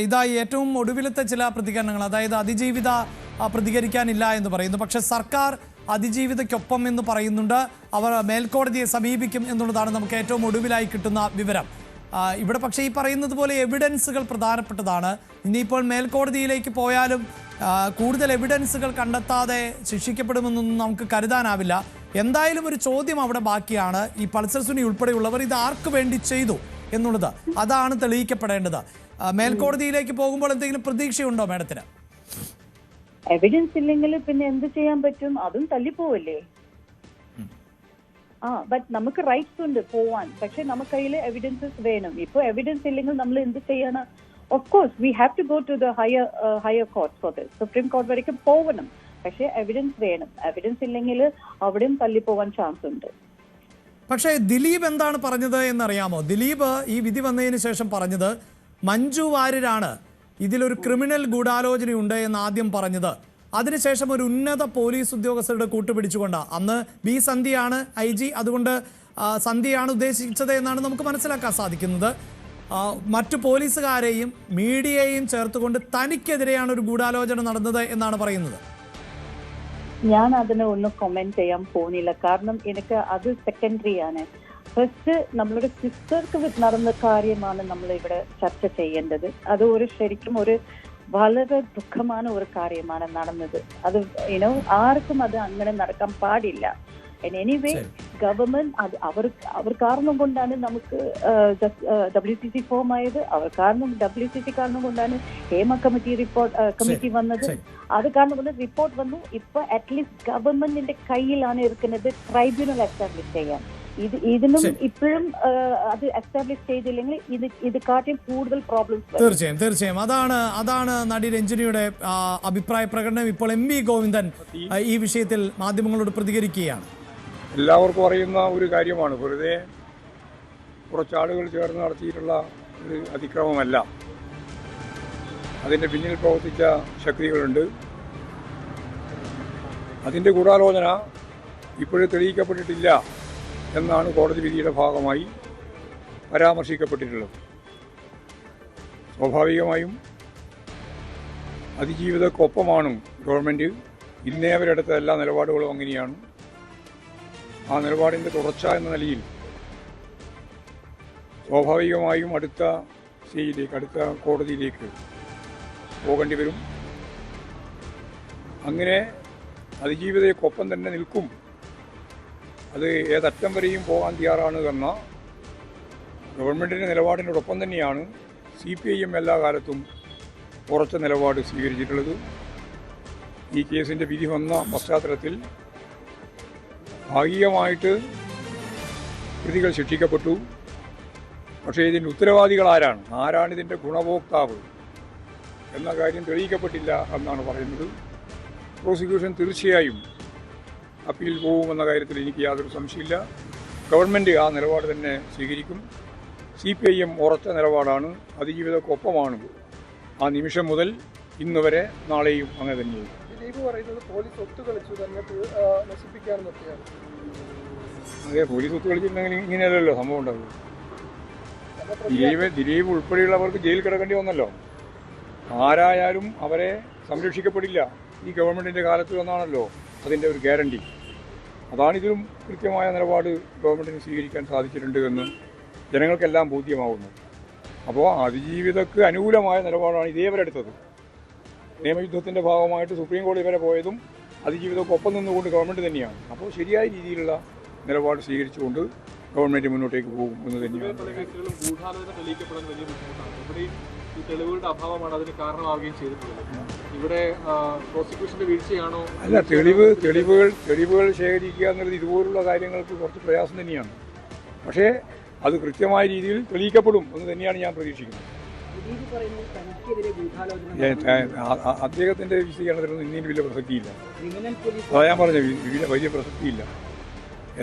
ഇതാ ഏറ്റവും ഒടുവിലത്തെ ചില പ്രതികരണങ്ങൾ, അതായത് അതിജീവിത പ്രതികരിക്കാനില്ല എന്ന് പറയുന്നു. പക്ഷേ സർക്കാർ അതിജീവിതയ്ക്കൊപ്പം എന്ന് പറയുന്നുണ്ട്. അവർ മേൽക്കോടതിയെ സമീപിക്കും എന്നുള്ളതാണ് നമുക്ക് ഏറ്റവും ഒടുവിലായി കിട്ടുന്ന വിവരം. ഇവിടെ പക്ഷേ ഈ പറയുന്നത് പോലെ എവിഡൻസുകൾ പ്രധാനപ്പെട്ടതാണ്. ഇനിയിപ്പോൾ മേൽക്കോടതിയിലേക്ക് പോയാലും കൂടുതൽ എവിഡൻസുകൾ കണ്ടെത്താതെ ശിക്ഷിക്കപ്പെടുമെന്നൊന്നും നമുക്ക് കരുതാനാവില്ല. എന്തായാലും ഒരു ചോദ്യം അവിടെ ബാക്കിയാണ്. ഈ പൾസർ സുനി ഉൾപ്പെടെയുള്ളവർ ഇത് ആർക്ക് വേണ്ടി ചെയ്തു എന്നുള്ളത്, അതാണ് തെളിയിക്കപ്പെടേണ്ടത്. മേൽക്കോടതിയിലേക്ക് പോകുമ്പോൾ എന്തെങ്കിലും പ്രതീക്ഷയുണ്ടോ മാഡത്തിന്? എവിഡൻസ് ഇല്ലെങ്കിൽ പിന്നെ എന്ത് ചെയ്യാൻ പറ്റും? അതും തല്ലിപ്പോവല്ലേ. ബട്ട് നമുക്ക് റൈറ്റ്സ് ഉണ്ട് പോവാൻ. പക്ഷെ നമുക്ക് കയ്യിൽ എവിഡൻസസ് വേണം. ഇപ്പൊ എവിഡൻസ് ഇല്ലെങ്കിൽ നമ്മൾ എന്ത് ചെയ്യണം? Of course we have to go to the higher court for this. Supreme court വരയ്ക്കും പോകണം. പക്ഷെ എവിഡൻസ് വേണം. എവിഡൻസ് ഇല്ലെങ്കിൽ അവിടെയും തല്ലിപ്പോവാൻ ചാൻസ് ഉണ്ട്. പക്ഷേ ദിലീപ് എന്താണ് പറഞ്ഞത് എന്നറിയാമോ? ദിലീപ് ഈ വിധി വന്നതിന് ശേഷം പറഞ്ഞത് മഞ്ജു വാര്യരാണ് ഇതിലൊരു ക്രിമിനൽ ഗൂഢാലോചനയുണ്ട് എന്ന് ആദ്യം പറഞ്ഞത്. അതിനുശേഷം ഒരു ഉന്നത പോലീസ് ഉദ്യോഗസ്ഥരുടെ കൂട്ടുപിടിച്ചുകൊണ്ട്, അന്ന് ബി സന്ധ്യയാണ് IG, അതുകൊണ്ട് സന്ധ്യയാണ് ഉദ്ദേശിച്ചത് എന്നാണ് നമുക്ക് മനസ്സിലാക്കാൻ സാധിക്കുന്നത്. മറ്റു പോലീസുകാരെയും മീഡിയയെയും ചേർത്തുകൊണ്ട് തനിക്കെതിരെയാണ് ഒരു ഗൂഢാലോചന നടന്നത് എന്നാണ് പറയുന്നത്. ഞാൻ അതിനെ ഒന്നും കമന്റ് ചെയ്യാൻ പോകുന്നില്ല. കാരണം എനിക്ക് അത് സെക്കൻഡറി ആണ്. ഫസ്റ്റ് നമ്മളുടെ സിസ്റ്റർക്ക് നടന്ന കാര്യമാണ് നമ്മൾ ഇവിടെ ചർച്ച ചെയ്യേണ്ടത്. അത് ശരിക്കും വളരെ ദുഃഖமான ഒരു കാര്യമാണ് നടന്നത്. അത് ആർക്കും അത് അങ്ങനെ നടക്കാൻ പാടില്ല. എനിവേ ഗവൺമെന്റ് അവർ കാരണം കൊണ്ടാണ് നമുക്ക് WCC ഫോം ആയത്. WCC കാരണം കൊണ്ടാണ് ഹേമ കമ്മിറ്റി വന്നത്. അത് കാരണം കൊണ്ട് റിപ്പോർട്ട് വന്നു. ഇപ്പൊ അറ്റ്ലീസ്റ്റ് ഗവൺമെന്റിന്റെ കയ്യിലാണ് ഇരിക്കുന്നത് ട്രൈബ്യൂണൽ എസ്റ്റാബ്ലിഷ് ചെയ്യാൻ. ഇതിനും ഇപ്പോഴും അത് എസ്റ്റാബ്ലിഷ് ചെയ്തില്ലെങ്കിൽ ഇത് കാട്ടിയും കൂടുതൽ പ്രോബ്ലംസ്. തീർച്ചയായും അതാണ് നടി രഞ്ജിനിയുടെ അഭിപ്രായ പ്രകടനം. ഇപ്പോൾ MV ഗോവിന്ദൻ ഈ വിഷയത്തിൽ മാധ്യമങ്ങളോട് പ്രതികരിക്കുകയാണ്. എല്ലാവർക്കും അറിയുന്ന ഒരു കാര്യമാണ്. വെറുതെ കുറച്ചാളുകൾ ചേർന്ന് നടത്തിയിട്ടുള്ള ഒരു അതിക്രമമല്ല. അതിൻ്റെ പിന്നിൽ പ്രവർത്തിച്ച ശക്തികളുണ്ട്. അതിൻ്റെ ഗൂഢാലോചന ഇപ്പോഴും തെളിയിക്കപ്പെട്ടിട്ടില്ല എന്നാണ് കോടതി വിധിയുടെ ഭാഗമായി പരാമർശിക്കപ്പെട്ടിട്ടുള്ളത്. സ്വാഭാവികമായും അതിജീവിതക്കൊപ്പമാണ് ഗവൺമെൻറ്. ഇന്നേ അവരെടുത്ത എല്ലാ നിലപാടുകളും അങ്ങനെയാണ്. ആ നിലപാടിൻ്റെ തുടർച്ച എന്ന നിലയിൽ സ്വാഭാവികമായും അടുത്ത കോടതിയിലേക്ക് പോകേണ്ടി വരും. അങ്ങനെ അതിജീവിതയ്ക്കൊപ്പം തന്നെ നിൽക്കും. അത് ഏതറ്റം വരെയും പോകാൻ തയ്യാറാണ് എന്ന ഗവൺമെൻറ്റിൻ്റെ നിലപാടിനോടൊപ്പം തന്നെയാണ് CPIM എല്ലാ കാലത്തും ഉറച്ച നിലപാട് സ്വീകരിച്ചിട്ടുള്ളത്. ഈ കേസിൻ്റെ വിധി വന്ന പശ്ചാത്തലത്തിൽ ഭാഗികമായിട്ട് പ്രതികൾ ശിക്ഷിക്കപ്പെട്ടു. പക്ഷേ ഇതിൻ്റെ ഉത്തരവാദികൾ ആരാണിതിൻ്റെ ഗുണഭോക്താവ് എന്ന കാര്യം തെളിയിക്കപ്പെട്ടില്ല എന്നാണ് പറയുന്നത്. പ്രോസിക്യൂഷൻ തീർച്ചയായും അപ്പീൽ പോകുമെന്ന കാര്യത്തിൽ എനിക്ക് യാതൊരു സംശയമില്ല. ഗവൺമെൻറ് ആ നിലപാട് തന്നെ സ്വീകരിക്കും. CPIM ഉറച്ച നിലപാടാണ്. അതിജീവിതക്കൊപ്പമാണ്. ആ നിമിഷം മുതൽ ഇന്ന് വരെ, നാളെയും അങ്ങനെ തന്നെയാണ്. ദിലീപ് പറയുന്നത് പോലീസ് ഒത്തുകളിച്ചു തന്നെ നശിപ്പിക്കാമെന്നൊക്കെയാണ്. അതെ, പോലീസ് ഒത്തുകളിച്ചിട്ടുണ്ടെങ്കിൽ ഇങ്ങനെയല്ലല്ലോ സംഭവം ഉണ്ടാവുക. ദിലീപ് ഉൾപ്പെടെയുള്ളവർക്ക് ജയിലിൽ കിടക്കേണ്ടി വന്നല്ലോ. ആരായാലും അവരെ സംരക്ഷിക്കപ്പെടില്ല. ഈ ഗവൺമെൻറ്റിൻ്റെ കാലത്ത് വന്നാണല്ലോ അതിൻ്റെ ഒരു ഗ്യാരണ്ടി. അതാണിതിലും കൃത്യമായ നിലപാട് ഗവൺമെൻറ്റിന് സ്വീകരിക്കാൻ സാധിച്ചിട്ടുണ്ട് എന്ന് ജനങ്ങൾക്കെല്ലാം ബോധ്യമാവുന്നു. അപ്പോൾ അതിജീവിതക്ക് അനുകൂലമായ നിലപാടാണ് ഇതേവരെ എടുത്തത്. നിയമയുദ്ധത്തിൻ്റെ ഭാഗമായിട്ട് സുപ്രീം കോടതി വരെ പോയതും അതിജീവിതക്കൊപ്പം നിന്നുകൊണ്ട് ഗവൺമെൻറ് തന്നെയാണ്. അപ്പോൾ ശരിയായ രീതിയിലുള്ള നിലപാട് സ്വീകരിച്ചുകൊണ്ട് ഗവൺമെൻറ് മുന്നോട്ടേക്ക് പോകും എന്ന് തന്നെയാണ്. ഈ തെളിവുകളുടെ അഭാവമാണ് അതിന് കാരണമാവുകയും ചെയ്തിട്ടുള്ളത്. ഇവിടെ പ്രോസിക്യൂഷന്റെ വീഴ്ചയാണോ? അല്ല, തെളിവുകൾ ശേഖരിക്കുക എന്നുള്ളത് ഇതുപോലുള്ള കാര്യങ്ങൾക്ക് കുറച്ച് പ്രയാസം തന്നെയാണ്. പക്ഷേ അത് കൃത്യമായ രീതിയിൽ തെളിയിക്കപ്പെടും എന്ന് തന്നെയാണ് ഞാൻ പ്രതീക്ഷിക്കുന്നത്. അദ്ദേഹത്തിൻ്റെ വിശദീകരണത്തിലൊന്നും ഇന്ത്യയിൽ വലിയ പ്രസക്തിയില്ല. അതാ ഞാൻ പറഞ്ഞത്, വലിയ പ്രസക്തിയില്ല.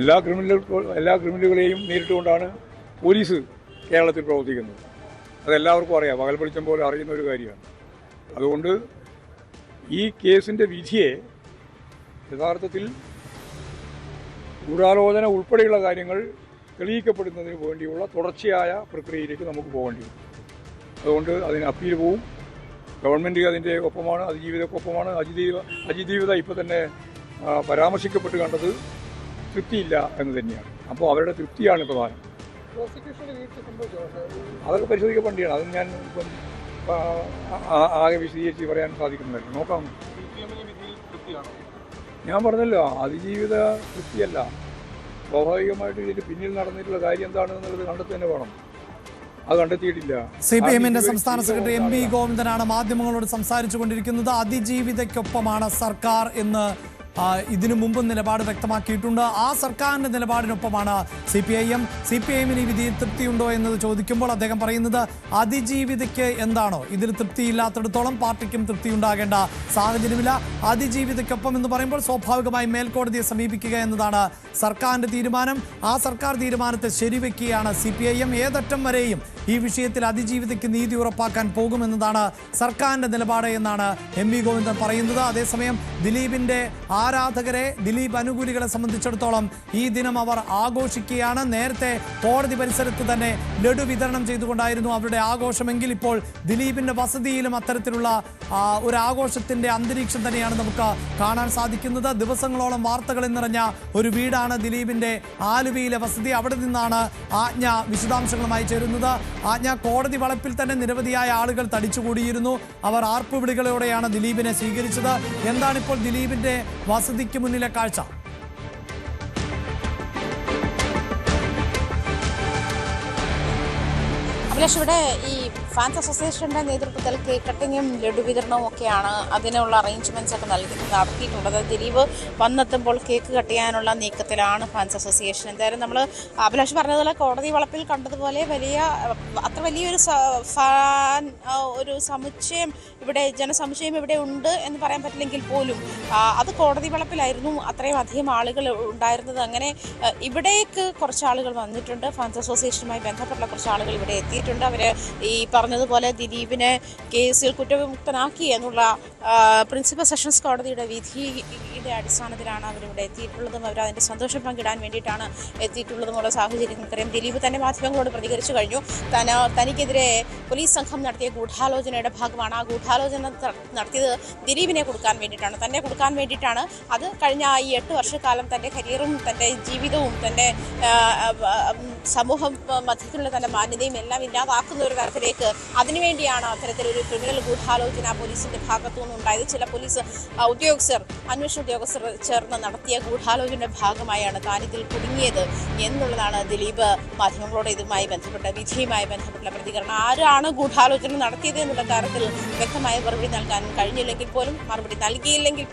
എല്ലാ ക്രിമിനലുകളെയും നേരിട്ടുകൊണ്ടാണ് പോലീസ് കേരളത്തിൽ പ്രവർത്തിക്കുന്നത്. അതെല്ലാവർക്കും അറിയാം. പകൽ വെളിച്ചം പോലെ അറിയുന്ന ഒരു കാര്യമാണ്. അതുകൊണ്ട് ഈ കേസിൻ്റെ വിധിയെ യഥാർത്ഥത്തിൽ ഗൂഢാലോചന ഉൾപ്പെടെയുള്ള കാര്യങ്ങൾ തെളിയിക്കപ്പെടുന്നതിന് വേണ്ടിയുള്ള തുടർച്ചയായ പ്രക്രിയയിലേക്ക് നമുക്ക് പോകേണ്ടി വരും. അതുകൊണ്ട് അതിന് അപ്പീൽ പോവും. ഗവൺമെൻറ് അതിൻ്റെ ഒപ്പമാണ്, അതിജീവിതക്കൊപ്പമാണ്. അതിജീവിത ഇപ്പോൾ തന്നെ പരാമർശിക്കപ്പെട്ട് കണ്ടത് തൃപ്തിയില്ല എന്ന് തന്നെയാണ്. അപ്പോൾ അവരുടെ തൃപ്തിയാണ് പ്രധാനം. അതൊക്കെ പരിശോധിക്കപ്പെടേണ്ടതാണ്. അത് ഞാൻ ഇപ്പം ആകെ വിശദീകരിച്ച് പറയാൻ സാധിക്കുന്നില്ല. നോക്കാം. ഞാൻ പറഞ്ഞല്ലോ, അതിജീവിത തൃപ്തിയല്ല. സ്വാഭാവികമായിട്ട് ഇതിന് പിന്നിൽ നടന്നിട്ടുള്ള കാര്യം എന്താണെന്നുള്ളത് കണ്ടെത്തി തന്നെ വേണം. അത് കണ്ടെത്തിയിട്ടില്ല. CPIMന്റെ സംസ്ഥാന സെക്രട്ടറി MV ഗോവിന്ദനാണ് മാധ്യമങ്ങളോട് സംസാരിച്ചു കൊണ്ടിരിക്കുന്നത്. അതിജീവിതയ്ക്കൊപ്പമാണ് സർക്കാർ എന്ന് ഇതിനു മുമ്പും നിലപാട് വ്യക്തമാക്കിയിട്ടുണ്ട്. ആ സർക്കാരിന്റെ നിലപാടിനൊപ്പമാണ് CPIMന് ഈ വിധിയിൽ തൃപ്തിയുണ്ടോ എന്നത് ചോദിക്കുമ്പോൾ അദ്ദേഹം പറയുന്നത് അതിജീവിതയ്ക്ക് എന്താണോ ഇതിൽ തൃപ്തിയില്ലാത്തിടത്തോളം പാർട്ടിക്കും തൃപ്തി ഉണ്ടാകേണ്ട സാഹചര്യമില്ല. അതിജീവിതയ്ക്കൊപ്പം എന്ന് പറയുമ്പോൾ സ്വാഭാവികമായി മേൽക്കോടതിയെ സമീപിക്കുക എന്നതാണ് സർക്കാരിന്റെ തീരുമാനം. ആ സർക്കാർ തീരുമാനത്തെ ശരിവെക്കുകയാണ് CPIM. ഏതറ്റം വരെയും ഈ വിഷയത്തിൽ അതിജീവിതയ്ക്ക് നീതി ഉറപ്പാക്കാൻ പോകുമെന്നതാണ് സർക്കാരിന്റെ നിലപാട് എന്നാണ് MV ഗോവിന്ദൻ പറയുന്നത്. അതേസമയം ദിലീപിന്റെ ആരാധകരെ, ദിലീപ് അനുകൂലികളെ സംബന്ധിച്ചിടത്തോളം ഈ ദിനം അവർ ആഘോഷിക്കുകയാണ്. നേരത്തെ കോടതി പരിസരത്ത് തന്നെ ലഡു വിതരണം ചെയ്തുകൊണ്ടായിരുന്നു അവരുടെ ആഘോഷമെങ്കിൽ ഇപ്പോൾ ദിലീപിന്റെ വസതിയിലും അത്തരത്തിലുള്ള ഒരു ആഘോഷത്തിന്റെ അന്തരീക്ഷം തന്നെയാണ് നമുക്ക് കാണാൻ സാധിക്കുന്നത്. ദിവസങ്ങളോളം വാർത്തകളിൽ നിറഞ്ഞ ഒരു വീടാണ് ദിലീപിന്റെ ആലുവയിലെ വസതി. അവിടെ നിന്നാണ് ആജ്ഞ വിശദാംശങ്ങളുമായി ചേരുന്നത്. ആജ്ഞ, കോടതി വളപ്പിൽ തന്നെ നിരവധിയായ ആളുകൾ തടിച്ചുകൂടിയിരുന്നു. അവർ ആർപ്പുവിളികളോടെയാണ് ദിലീപിനെ സ്വീകരിച്ചത്. എന്താണിപ്പോൾ ദിലീപിന്റെ വസതിക്ക് മുന്നിലെ കാഴ്ച? അഭിലാഷ്, ഇവിടെ ഈ ഫാൻസ് അസോസിയേഷന്റെ നേതൃത്വത്തിൽ കേക്ക് കട്ടിങ്ങും ലഡു വിതരണവും ഒക്കെയാണ് അതിനുള്ള അറേഞ്ച്മെന്റ്സ് ഒക്കെ നടത്തിയിട്ടുള്ളത്. ദിലീപ് വന്നെത്തുമ്പോൾ കേക്ക് കട്ട് ചെയ്യാനുള്ള നീക്കത്തിലാണ് ഫാൻസ് അസോസിയേഷൻ. എന്തായാലും നമ്മൾ അഭിലാഷ് പറഞ്ഞതുപോലെ കോടതി വളപ്പിൽ കണ്ടതുപോലെ അത്ര വലിയൊരു ഫാൻ ഒരു സമുച്ചയം ഇവിടെ, ജനസമുച്ചയം ഇവിടെ ഉണ്ട് എന്ന് പറയാൻ പറ്റില്ലെങ്കിൽ പോലും അത് കോടതി വളപ്പിലായിരുന്നു അത്രയും അധികം ആളുകൾ ഉണ്ടായിരുന്നത്. അങ്ങനെ ഇവിടേക്ക് കുറച്ച് ആളുകൾ വന്നിട്ടുണ്ട്. ഫാൻസ് അസോസിയേഷനുമായി ബന്ധപ്പെട്ട കുറച്ച് ആളുകൾ ഇവിടെ എത്തിയിട്ടുണ്ട്. അവർ ഈ പറഞ്ഞതുപോലെ ദിലീപിനെ കേസിൽ കുറ്റവിമുക്തനാക്കി എന്നുള്ള പ്രിൻസിപ്പൽ സെഷൻസ് കോടതിയുടെ വിധിയുടെ അടിസ്ഥാനത്തിലാണ് അവരിവിടെ എത്തിയിട്ടുള്ളതും അവർ അതിൻ്റെ സന്തോഷം പങ്കിടാൻ വേണ്ടിയിട്ടാണ് എത്തിയിട്ടുള്ളതുമുള്ള സാഹചര്യം നമുക്കറിയാം. ദിലീപ് തന്നെ മാധ്യമങ്ങളോട് പ്രതികരിച്ചു കഴിഞ്ഞു. തനിക്കെതിരെ പോലീസ് സംഘം നടത്തിയ ഗൂഢാലോചനയുടെ ഭാഗമാണ്. ആ ഗൂഢാലോചന നടത്തിയത് ദിലീപിനെ കൊടുക്കാൻ വേണ്ടിയിട്ടാണ്, തന്നെ കൊടുക്കാൻ വേണ്ടിയിട്ടാണ്. അത് കഴിഞ്ഞ ഈ 8 വർഷക്കാലം തൻ്റെ കരിയറും തൻ്റെ ജീവിതവും തൻ്റെ സമൂഹ മധ്യത്തിലുള്ള തൻ്റെ മാന്യതയും എല്ലാം ഇല്ലാതാക്കുന്ന ഒരു തരത്തിലേക്ക്, അതിനുവേണ്ടിയാണ് അത്തരത്തിലൊരു ക്രിമിനൽ ഗൂഢാലോചന പോലീസിന്റെ ഭാഗത്തുനിന്ന് ഉണ്ടായത്. ചില പോലീസ് ഉദ്യോഗസ്ഥർ, അന്വേഷണ ഉദ്യോഗസ്ഥർ ചേർന്ന് നടത്തിയ ഗൂഢാലോചനയുടെ ഭാഗമായാണ് താനിതിൽ കുടുങ്ങിയത് എന്നുള്ളതാണ് ദിലീപ് മാധ്യമങ്ങളോട് ഇതുമായി ബന്ധപ്പെട്ട വിധിയുമായി ബന്ധപ്പെട്ട പ്രതികരണം. ആരാണ് ഗൂഢാലോചന നടത്തിയത് എന്നുള്ള കാര്യത്തിൽ വ്യക്തമായ മറുപടി നൽകാൻ കഴിഞ്ഞില്ലെങ്കിൽ പോലും, മറുപടി നൽകിയില്ലെങ്കിൽ പോലും